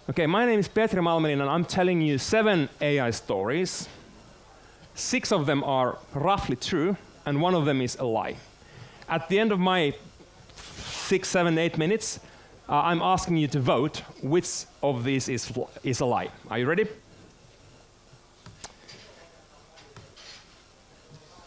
Okay, my name is Petri Malmelin and I'm telling you 7 AI stories. 6 of them are roughly true and 1 of them is a lie. At the end of my 6, 7, 8 minutes, I'm asking you to vote which of these is a lie. Are you ready?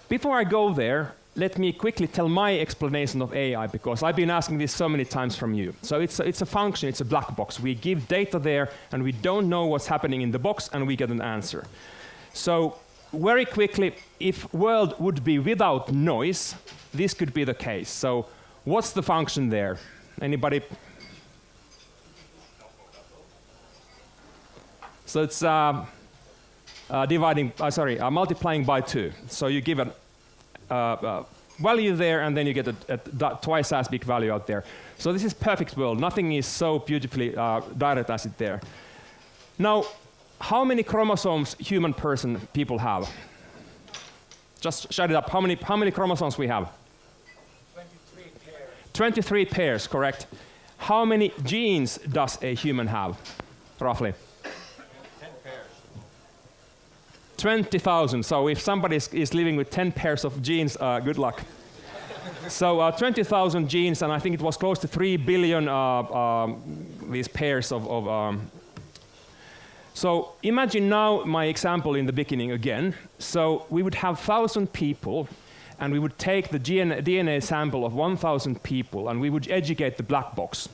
Before I go there, let me quickly tell my explanation of AI, because I've been asking this so many times from you. So it's a function, it's a black box. We give data there, and we don't know what's happening in the box, and we get an answer. So very quickly, if world would be without noise, this could be the case. So what's the function there? Anybody? So it's multiplying by 2. So you give a value there, and then you get a twice as big value out there. So this is perfect world. Nothing is so beautifully direct as it there. Now, how many chromosomes human people have? Just shout it up. How many chromosomes we have? 23 pairs. 23 pairs, correct. How many genes does a human have, roughly? 10 pairs. 20,000. So if somebody is living with 10 pairs of genes, good luck. So 20,000 genes, and I think it was close to 3 billion these pairs of. So imagine now my example in the beginning again. So we would have 1,000 people, and we would take the DNA sample of 1,000 people, and we would educate the black box.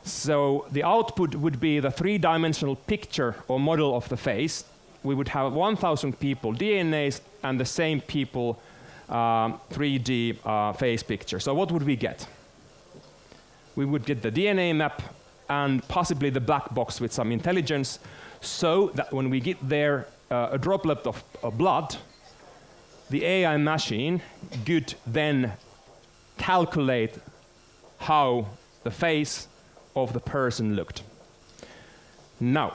So the output would be the 3-dimensional picture or model of the face. We would have 1,000 people DNAs and the same people 3D face picture. So what would we get? We would get the DNA map and possibly the black box with some intelligence, so that when we get there a droplet of blood, the AI machine could then calculate how the face of the person looked. Now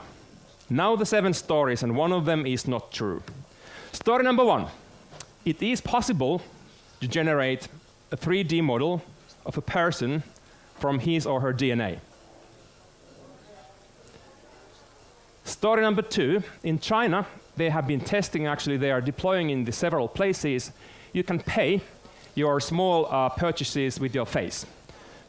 the 7 stories, and 1 of them is not true. Story number 1. It is possible to generate a 3D model of a person from his or her DNA. Story number 2. In China, they have been testing, actually they are deploying in the several places. You can pay your small purchases with your face.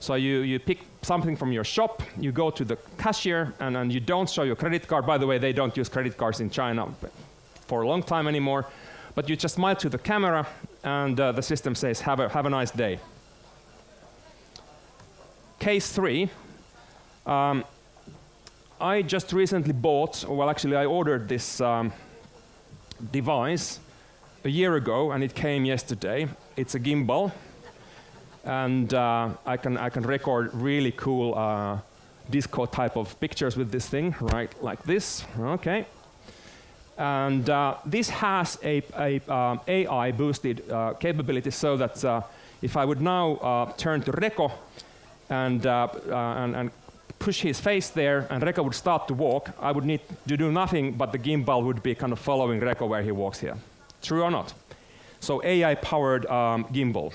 So you pick something from your shop, you go to the cashier, and you don't show your credit card. By the way, they don't use credit cards in China for a long time anymore. But you just smile to the camera, and the system says, have a nice day. Case 3. I just recently bought, well actually I ordered this device a year ago, and it came yesterday. It's a gimbal. And I can record really cool disco type of pictures with this thing, right, like this. Okay. And this has a AI boosted capability, so that if I would now turn to Reko and push his face there, and Reko would start to walk, I would need to do nothing, but the gimbal would be kind of following Reko where he walks here. True or not? So AI-powered gimbal.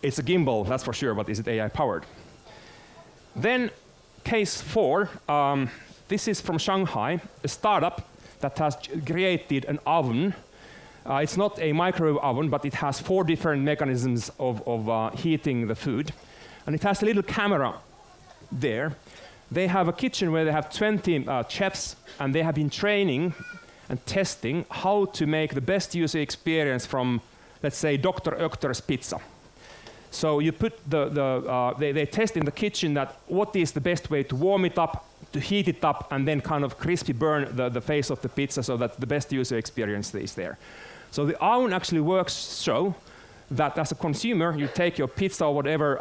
It's a gimbal, that's for sure, but is it AI-powered? Then case 4, this is from Shanghai, a startup that has created an oven. It's not a microwave oven, but it has 4 different mechanisms of heating the food. And it has a little camera there. They have a kitchen where they have 20 chefs, and they have been training and testing how to make the best user experience from, let's say, Dr. Oetker's pizza. So you put they test in the kitchen that what is the best way to warm it up, to heat it up, and then kind of crispy burn the face of the pizza so that the best user experience is there. So the oven actually works so that as a consumer, you take your pizza or whatever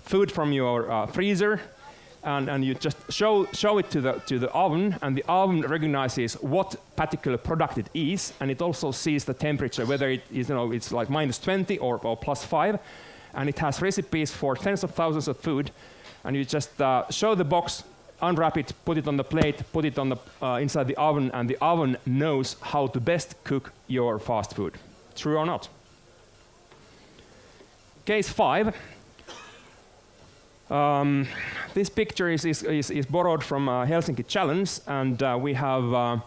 food from your freezer, and you just show it to the oven, and the oven recognizes what particular product it is, and it also sees the temperature, whether it is, it's like -20 or +5, and it has recipes for tens of thousands of food, and you just show the box, unwrap it, put it on the plate, put it on the inside the oven, and the oven knows how to best cook your fast food. True or not? Case 5. This picture is borrowed from Helsinki Challenge, and we have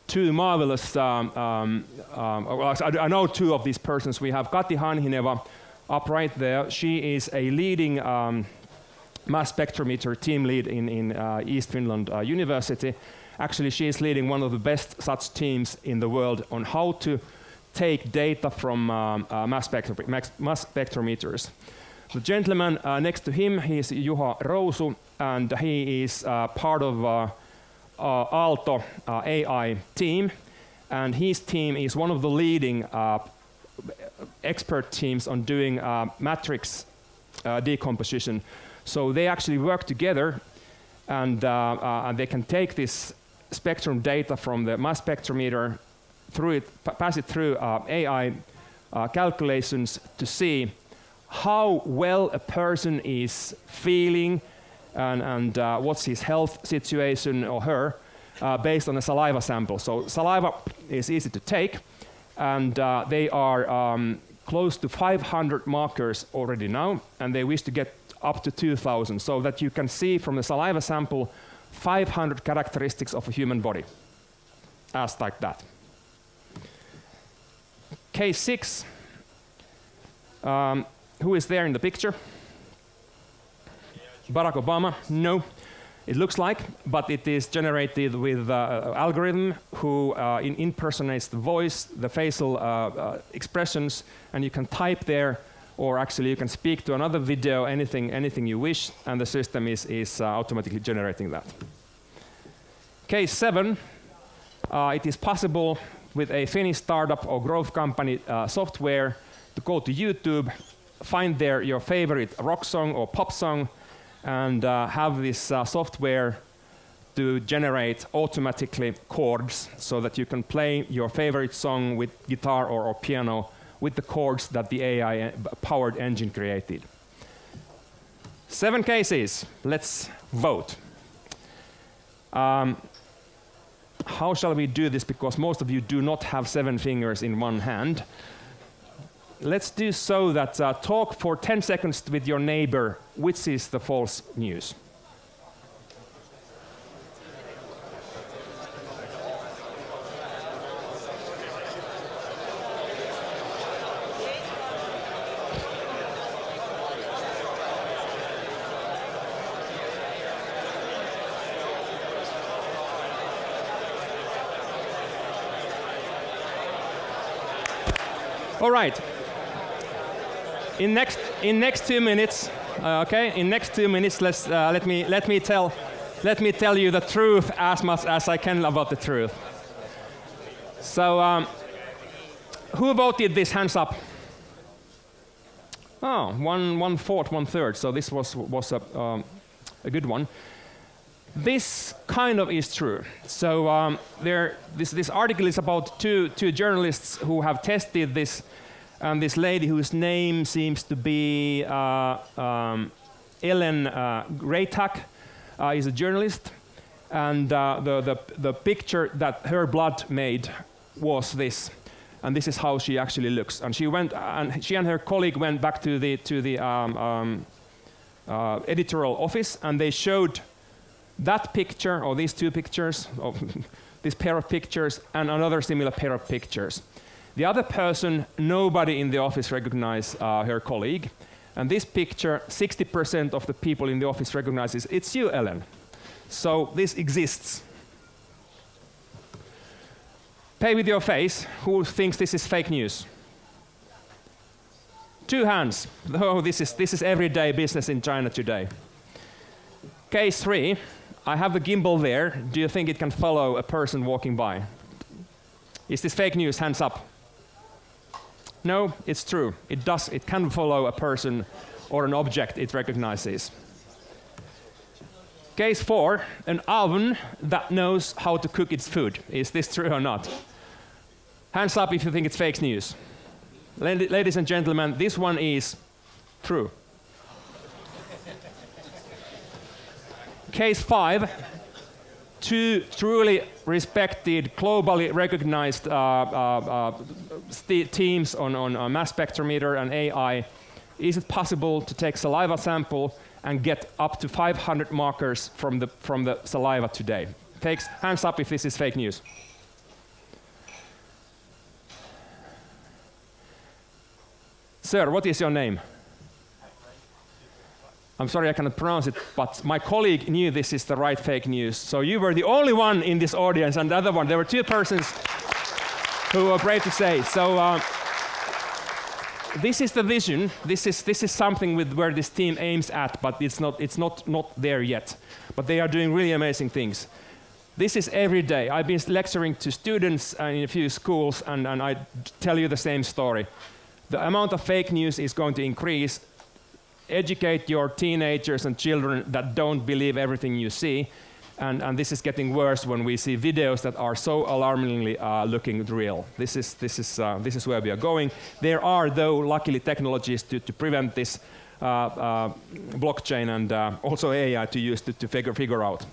two marvelous, I know two of these persons. We have Kati Hanhineva up right there. She is a leading mass spectrometer team lead in East Finland University. Actually, she is leading one of the best such teams in the world on how to take data from mass spectrometers. The gentleman next to him, he is Juha Rousu, and he is part of Aalto AI team, and his team is one of the leading expert teams on doing matrix decomposition. So they actually work together, and they can take this spectrum data from the mass spectrometer, pass it through AI calculations to see how well a person is feeling and what's his health situation or her based on a saliva sample. So saliva is easy to take, and they are close to 500 markers already now, and they wish to get up to 2,000, so that you can see from the saliva sample 500 characteristics of a human body, as like that. Case 6, who is there in the picture? Barack Obama? No, it looks like, but it is generated with algorithm who impersonates the voice, the facial expressions, and you can type there, or actually you can speak to another video, anything you wish, and the system is automatically generating that. Case 7, it is possible with a Finnish startup or growth company software to go to YouTube, find there your favorite rock song or pop song, and have this software to generate automatically chords so that you can play your favorite song with guitar or piano with the chords that the AI-powered engine created. 7 cases. Let's vote. How shall we do this? Because most of you do not have 7 fingers in one hand. Let's do so that talk for 10 seconds with your neighbor, which is the false news. All right. In next 2 minutes, let me tell you the truth as much as I can about the truth. So, who voted this? Hands up. Oh, one fourth, 1/3. So this was a good one. This kind of is true. So this article is about two journalists who have tested this. And this lady whose name seems to be Ellen Greytak is a journalist, and the picture that her blood made was this, and this is how she actually looks. And she and her colleague went back to the editorial office, and they showed that picture, or these 2 pictures, of this pair of pictures, and another similar pair of pictures. The other person, nobody in the office recognized her colleague. And this picture, 60% of the people in the office recognizes, it's you, Ellen. So this exists. Pay with your face. Who thinks this is fake news? 2 hands. Oh, this is everyday business in China today. Case 3, I have the gimbal there. Do you think it can follow a person walking by? Is this fake news? Hands up. No, it's true. It does. It can follow a person or an object it recognizes. Case 4, an oven that knows how to cook its food. Is this true or not? Hands up if you think it's fake news. Ladies and gentlemen, this one is true. Case 5, 2 truly respected, globally recognized teams on mass spectrometer and AI is it possible to take saliva sample and get up to 500 markers from the saliva today? Hands up if this is fake news. Sir, what is your name? I'm sorry I cannot pronounce it, but my colleague knew this is the right fake news. So you were the only one in this audience, and the other one, there were two persons who were brave to say. So this is the vision. This is something with where this team aims at, but it's not there yet. But they are doing really amazing things. This is every day. I've been lecturing to students in a few schools, and I tell you the same story. The amount of fake news is going to increase. Educate your teenagers and children that don't believe everything you see. And this is getting worse when we see videos that are so alarmingly looking real. This is where we are going. There are, though, luckily technologies to prevent this blockchain and also AI to use to figure out.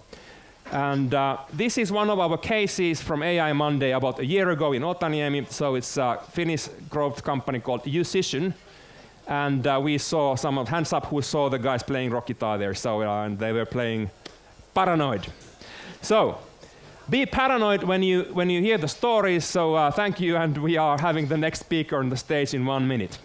And this is one of our cases from AI Monday about a year ago in Otaniemi. So it's a Finnish growth company called Usician. And we saw some of hands up who saw the guys playing rock guitar there. So and they were playing Paranoid. So be paranoid when you hear the stories. So thank you, and we are having the next speaker on the stage in 1 minute.